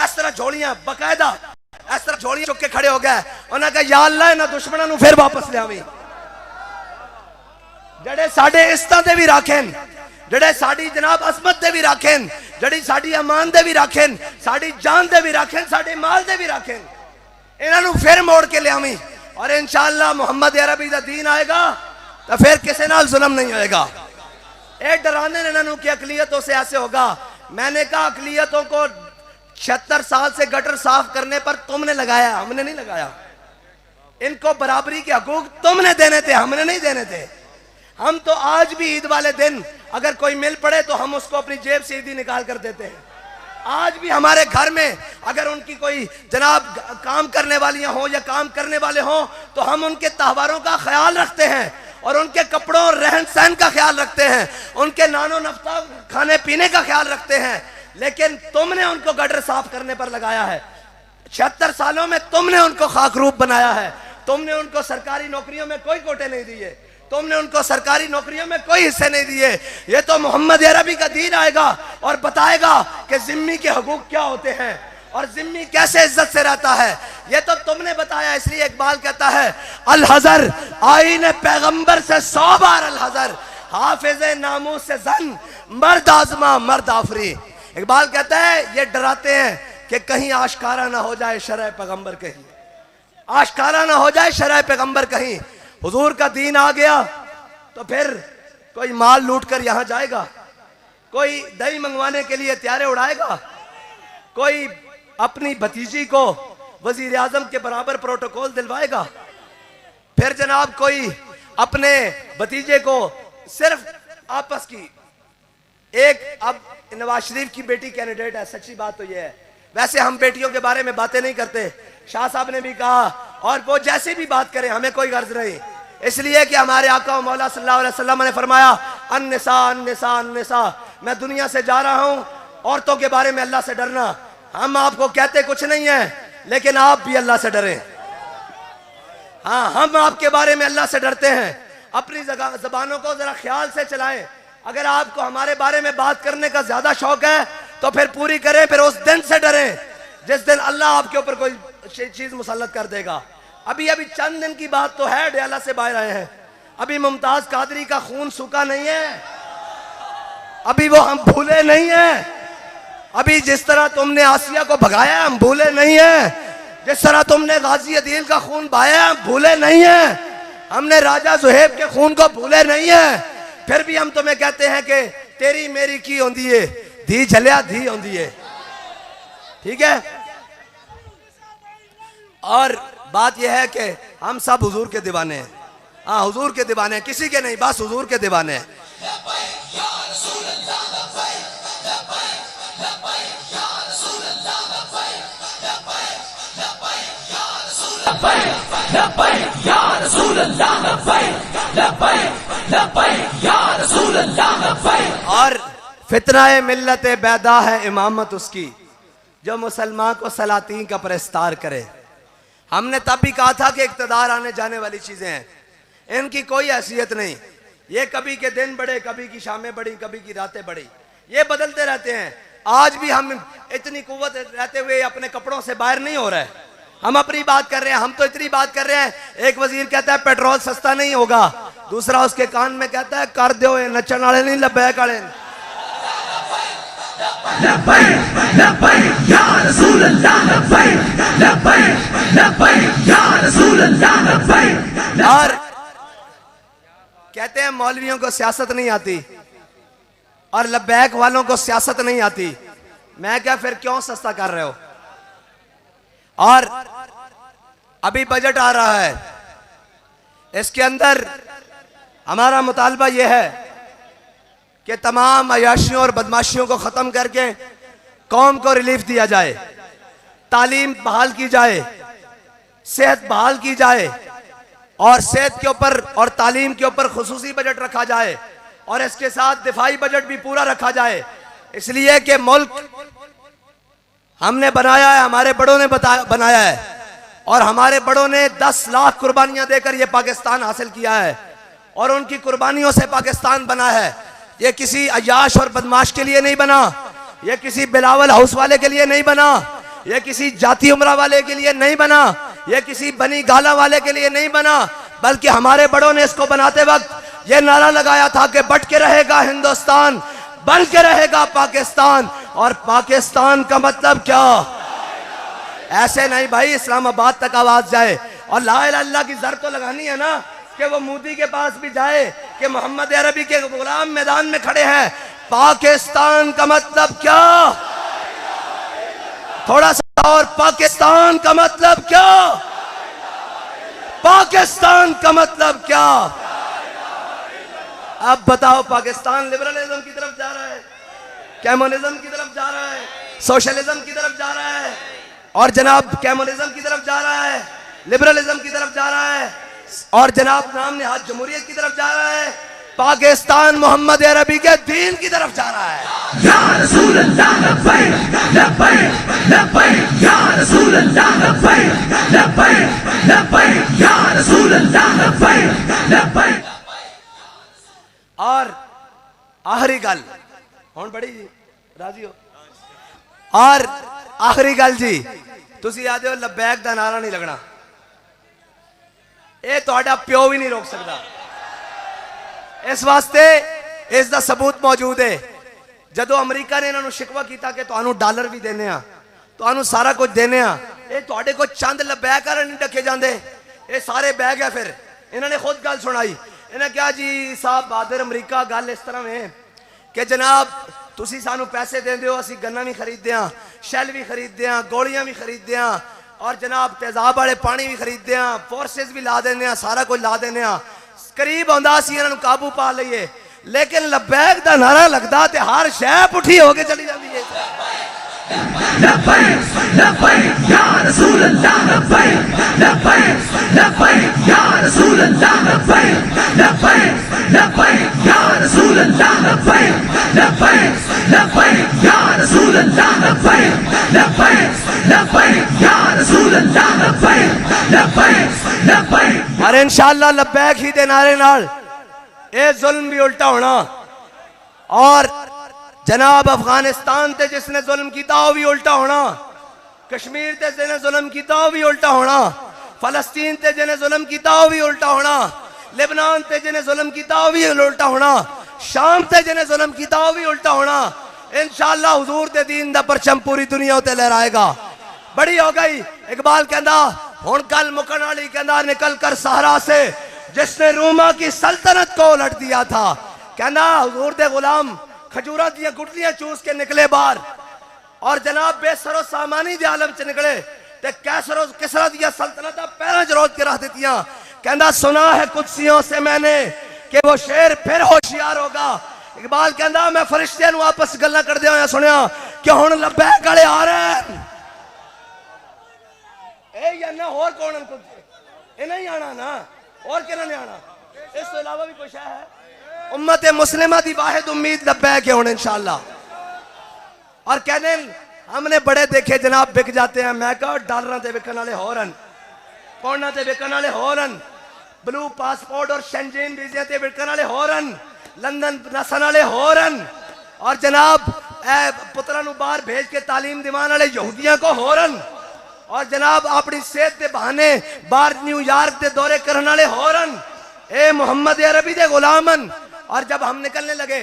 इस तरह झोलियां बकायदा इस तरह झोलियां चुक के खड़े हो गए। उन्होंने कहा या अल्लाह इन्हां दुश्मनां नूं फिर वापस लियावीं, जड़े साडे इज्जतां दे भी राखेन, जड़े साडी जनाब अजमत दे भी राखेन, जड़ी साडी अमान दे भी राखेन, साडी जान दे भी राखेन, साडे माल दे भी राखेन, इन्हां नूं फिर मोड़ के लियावीं। और इंशाअल्लाह मोहम्मद अरबी दा दीन आएगा तो फिर किसी नाल जुल्म नहीं होएगा। ए डराने ने इन्हों की अकलियतों से ऐसे होगा। मैंने कहा अकलियतों को 76 साल से गटर साफ करने पर तुमने लगाया, हमने नहीं लगाया। इनको बराबरी के हकूक तुमने देने थे, हमने नहीं देने थे। हम तो आज भी ईद वाले दिन अगर कोई मिल पड़े तो हम उसको अपनी जेब से ईदी निकाल कर देते हैं। आज भी हमारे घर में अगर उनकी कोई जनाब काम करने वालियां हो या काम करने वाले हों तो हम उनके त्योहारों का ख्याल रखते हैं और उनके कपड़ों और रहन सहन का ख्याल रखते हैं, उनके नानो नफ्ता खाने पीने का ख्याल रखते हैं। लेकिन तुमने उनको गटर साफ करने पर लगाया है। 76 सालों में तुमने उनको खाकरूप बनाया है। तुमने उनको सरकारी नौकरियों में कोई कोटे नहीं दिए, तुमने उनको सरकारी नौकरियों में कोई हिस्से नहीं दिए। ये तो मोहम्मद अरबी का दीन आएगा और बताएगा कि जिम्मी के हकूक क्या होते हैं और जिम्मी कैसे इज्जत से रहता है। ये तो तुमने बताया। इसलिए इकबाल कहता है अल हजर आईने पैगंबर से 100 बार अल हजर, हाफिज नामूस से जन मर्द आजमा मर्द आफरी। इकबाल कहता है ये डराते हैं कि कहीं आशकारा ना हो जाए शरह पैगंबर, कहीं आशकारा ना हो जाए शरह पैगंबर, कहीं हुजूर का दीन आ गया तो फिर कोई माल लूट कर यहां जाएगा, कोई दही मंगवाने के लिए हथियारे उड़ाएगा, कोई अपनी भतीजी को वजीर आजम के बराबर प्रोटोकॉल दिलवाएगा, फिर जनाब कोई अपने भतीजे को सिर्फ आपस की एक, अब नवाज शरीफ की बेटी कैंडिडेट है, सच्ची बात तो यह है। वैसे हम बेटियों के बारे में बातें नहीं करते, शाह साहब ने भी कहा और वो जैसी भी बात करें हमें कोई गर्ज नहीं, इसलिए कि हमारे आका मौला सल्लल्लाहु अलैहि वसल्लम ने फरमाया अन्निसा अन्निसा अन्निसा, मैं दुनिया से जा रहा हूं, औरतों के बारे में अल्लाह से डरना। हम आपको कहते कुछ नहीं है लेकिन आप भी अल्लाह से डरें। हाँ, हम आपके बारे में अल्लाह से डरते हैं। अपनी जबानों को जरा ख्याल से चलाएं। अगर आपको हमारे बारे में बात करने का ज्यादा शौक है तो फिर पूरी करें, फिर उस दिन से डरें जिस दिन अल्लाह आपके ऊपर कोई चीज मुसल्लत कर देगा। अभी अभी चंद दिन की बात तो है, डयाला से बाहर आए हैं, अभी मुमताज कादरी का खून सूखा नहीं है, अभी वो हम भूले नहीं है। अभी जिस तरह तुमने आसिया को भगाया हम भूले नहीं है, जिस तरह तुमने गाजी अदील का खून बहाया हम भूले नहीं है, हमने राजा जुहेब के खून को भूले नहीं है। फिर भी हम तुम्हें कहते हैं कि तेरी मेरी की होंदी है, धी झलिया धी होंदी है, ठीक है। और बात यह है कि हम सब हुजूर के दीवाने हैं। हाँ, हुजूर के दीवाने हैं, किसी के नहीं, बस हुजूर के दीवाने हैं। और फितनाए मिल्लत बैदा है इमामत उसकी, जो मुसलमान को सलातीन का परस्तार करे। हमने तब भी कहा था कि इक़्तिदार आने जाने वाली चीजें हैं, इनकी कोई हैसियत नहीं। ये कभी के दिन बड़े, कभी की शामें बड़ी, कभी की रातें बड़ी, ये बदलते रहते हैं। आज भी हम इतनी कुव्वत रहते हुए अपने कपड़ों से बाहर नहीं हो रहे हैं। हम अपनी बात कर रहे हैं, हम तो इतनी बात कर रहे हैं। एक वजीर कहता है पेट्रोल सस्ता नहीं होगा, दूसरा उसके कान में कहता है कर दो, ये नचन वाले नहीं लब्बैक वाले। लब्बैक लब्बैक या रसूल अल्लाह, लब्बैक लब्बैक लब्बैक और कहते हैं मौलवियों को सियासत नहीं आती और लब्बैक वालों को सियासत नहीं आती। मैं क्या फिर क्यों सस्ता कर रहे हो? और अभी बजट आ रहा है, इसके अंदर हमारा मुतालबा यह है कि तमाम अयाशियों और बदमाशियों को खत्म करके कौम को रिलीफ दिया जाए, तालीम बहाल की जाए, सेहत बहाल की जाए और सेहत के ऊपर और तालीम के ऊपर खुसूसी बजट रखा जाए और इसके साथ दिफाई बजट भी पूरा रखा जाए। इसलिए कि मुल्क हमने बनाया है, हमारे बड़ों ने बनाया है और हमारे बड़ों ने 10 लाख कुर्बानियां देकर यह पाकिस्तान हासिल किया है और उनकी कुर्बानियों से पाकिस्तान बना है। यह किसी अयाश और बदमाश के लिए नहीं बना, यह किसी बिलावल हाउस वाले के लिए नहीं बना, यह किसी जाति उमरा वाले के लिए नहीं बना, यह किसी बनी गाला वाले के लिए नहीं बना, बल्कि हमारे बड़ों ने इसको बनाते वक्त यह नारा लगाया था कि बट के रहेगा हिंदुस्तान, बन के रहेगा पाकिस्तान। और पाकिस्तान का मतलब क्या? ऐसे नहीं भाई, इस्लामाबाद तक आवाज जाए और ला इलाहा इल्लल्लाह की जर तो लगानी है ना कि वो मोदी के पास भी जाए कि मोहम्मद अरबी के गुलाम मैदान में खड़े हैं। पाकिस्तान का मतलब क्या? थोड़ा सा और, पाकिस्तान का मतलब क्या? पाकिस्तान का मतलब क्या? अब बताओ, पाकिस्तान लिबरलिज्म की तरफ जा रहा है, कम्युनिज्म की तरफ जा रहा है, सोशलिज्म की तरफ जा रहा है और जनाब कम्युनिज्म की तरफ जा रहा है, लिबरलिज्म की तरफ जा रहा है और जनाब नाम ने हाथ जमहूरियत की तरफ जा रहा है। पाकिस्तान मोहम्मद अरबी के दीन की तरफ जा रहा है। या रसूल अल्लाह लब्बैक लब्बैक लब्बैक या रसूल अल्लाह लब्बैक लब्बैक लब्बैक या रसूल अल्लाह लब्बैक लब्बैक। और आखिरी गल हुण बड़ी राजी हो, और आखिरी गल जी, तुसी आदे हो लब्बैक दा नारा नहीं लगना, ये तुहाडा प्यो भी नहीं रोक सकता। इस वास्ते इसका सबूत मौजूद है। जदों अमरीका ने इन्होंने शिकवा किया कि तुहानू डॉलर भी देने आ, तुहानू सारा कुछ देने आ, ये तुहाडे को चंद लब्बैक नहीं डके जाते, ये सारे बह गए। फिर इन्होंने खुद गल सुनाई, इन्हें कहा जी साहब बहादुर अमरीका गल इस तरह है कि जनाब तुसी सानू पैसे देंदे हो, असी गन्ना भी खरीदते हैं, शैल भी खरीदते हैं, गोलियां भी खरीदते हैं और जनाब तेजाब वाले पानी भी खरीदते हैं, फोर्सेस भी ला देने, सारा कुछ ला देने, करीब आंदा असी इन्हां नू काबू पा लईए। लेकिन लब्बैक दा नारा लगदा ते हर शै पुठी हो के चली जाती है। लब्बैक लब्बैक या रसूल अल्लाह लब्बैक लब्बैक लब्बैक या रसूल अल्लाह लब्बैक लब्बैक लब्बैक या रसूल अल्लाह लब्बैक लब्बैक लब्बैक या रसूल अल्लाह लब्बैक लब्बैक लब्बैक या रसूल अल्लाह लब्बैक लब्बैक लब्बैक। और इंशाअल्लाह लब्बैक ही दे नारे नाल ये जुल्म भी उल्टा होना और जनाब अफगानिस्तान ते जिसने जुल्म किया वो भी उल्टा होना, कश्मीर ते जिन्हें जुल्म किया वो भी उल्टा होना, फलस्तीन ते जिन्हें जुल्म किया वो भी उल्टा होना, लेबनान ते जिन्हें जुल्म किया वो भी उल्टा होना, शाम ते जिन्हें जुल्म किया वो भी उल्टा होना। इंशाअल्लाह हुजूर दे दीन दा परचम पूरी दुनिया उत्ते लहराएगा। बड़ी हो गई इकबाल कहंदा हुण कल मुकन वाली, कहंदा निकल कर सहरा से जिसने रूमा की सल्तनत को उलट दिया था। कहना हुजूर दे गुलाम खजूरा दियां गुटलियां चूस के निकले बाहर और जनाब बेसरो सामानी दे आलम च निकले ते कैसरो किसरा दिया सल्तनत पैरों च रोज के रख दितियां। कहना सुना है कुदसियों से मैंने कि वो शेर फिर होशियार होगा। इकबाल कहना मैं फरिश्तियां नू आपस गल्लां करदे होया सुनिया कि हुण लब्बैक वाले आ रहे हैं। ए या ना होर कौन कुछ ए नहीं आना ना और किन्हां ने आना, इस तो इलावा भी कुछ है। उम्मत मुस्लिमा दी वाहिद उम्मीद लब्बैक है हुण इंशाअल्लाह। और कहने हमने बड़े देखे जनाब बिक जाते हैं, मैं कहा डॉलर ते बिकन वाले होरन, पौंडा ते बिकन वाले होरन, ब्लू पासपोर्ट और शेंजेन वीजे ते बिकन वाले होरन, लंदन नसन वाले होरन और जनाब पुत्रा नू बाहर भेज के तालीम दिवान वाले यहूदियों को होरन और जनाब अपनी सेहत के बहाने बाहर न्यूयॉर्क के दौरे करने वाले होरन। ए मोहम्मद अरबी दे गुलामन। और जब हम निकलने लगे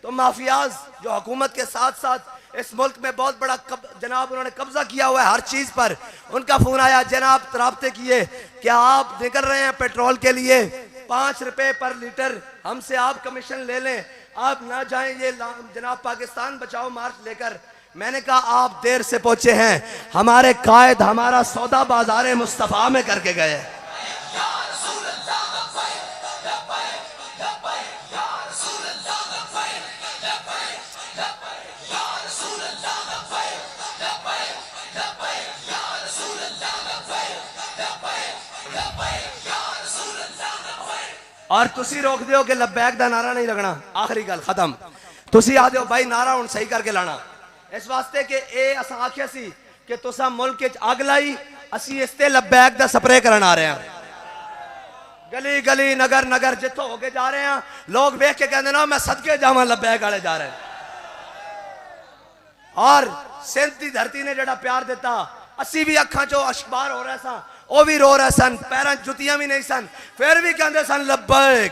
तो माफियाज जो हुकूमत के साथ साथ इस मुल्क में बहुत बड़ा जनाब उन्होंने कब्जा किया हुआ है हर चीज पर। उनका फोन आया, जनाब राब्ते किए, क्या आप निकल रहे हैं पेट्रोल के लिए 5 रुपए पर लीटर, हमसे आप कमीशन ले लें, आप ना जाएं ये जनाब पाकिस्तान बचाओ मार्च लेकर। मैंने कहा आप देर से पहुंचे हैं, हमारे कायद हमारा सौदा बाजार मुस्तफा में करके गए। और तुसी रोक दियो कि लब्बैक दा नारा नहीं लगना, आखिरी गल खत्म। तुसी आ दियो भाई नारा हुण सही करके लाना, इस वास्ते कि ए असां आख्या सी कि तुसा मुल्क विच अग लाई, असी इस ते लब्बैक दा स्प्रे करन आ रहे हैं। गली गली नगर नगर जिथों होके जा रहे हैं, लोग वेख के कहंदे ना मैं सदके जावां लब्बैक वाले जा रहे हैं। और सिंध दी धरती ने जेड़ा प्यार दिता, असी भी अखां चो अशबार हो रहे सा, वो भी रो रहे सन, पैरां जुतियां भी नहीं सन, फिर भी कहंदे सन लब्बैक।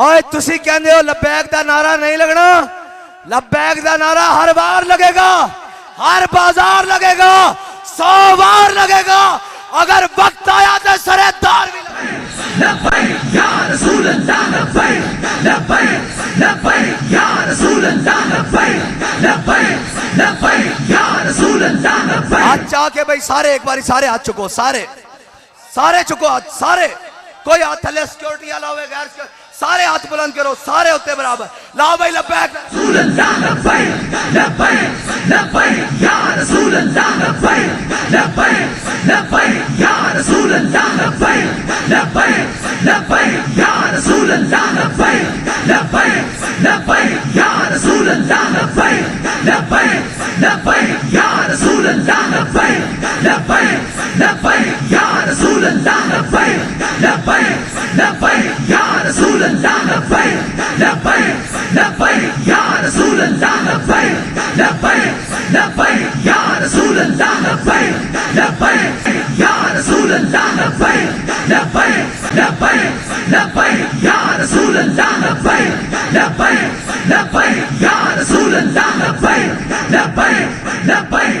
और तुसी कहंदे हो लब्बैक दा नारा नहीं लगना, लब्बैक दा नारा हर बार लगेगा, हर बाजार लगेगा, 100 बार लगेगा, अगर वक्त आया तो सरेदार भी लब्बैक या रसूल अल्लाह लब्बैक लब्बैक लब्बैक या रसूल अल्लाह लब्बैक लब्बैक लब्बैक या रसूल अल्लाह लब्बैक। हाथ चाके भाई सारे एक बारी सारे हाथ चुको, सारे सारे चुको हाथ, सारे कोई हाथ थले सिक्योरिटी वाला होवे गैर सारे हाथ बुलंद करो, सारे होते बराबर, लाओ भाई लब्बैक रसूल अल्लाह लब्बैक लब्बैक लब्बैक या रसूल अल्लाह लब्बैक लब्बैक लब्बैक या रसूल अल्लाह लब्बैक लब्बैक लब्बैक या रसूल अल्लाह लब्बैक लब्बैक लब्बैक या रसूल अल्लाह लब्बैक लब्बैक लब्बैक या रसूल अल्लाह लब्बैक लब्बैक लब्बैक या रसूल अल्लाह लब्बैक लब्बैक लब्बैक या रसूल अल्लाह लब्बैक लब्बैक लब्बैक या रसूल अल्लाह लब्बैक लब्बैक लब्बैक या रसूल अल्लाह लब्बैक लब्बैक या रसूल अल्लाह लब्बैक लब्बैक लब्बैक लब्बैक या रसूल अल्लाह लब्बैक लब्बैक लब्बैक या रसूल अल्लाह लब्बैक लब्बैक लब्बैक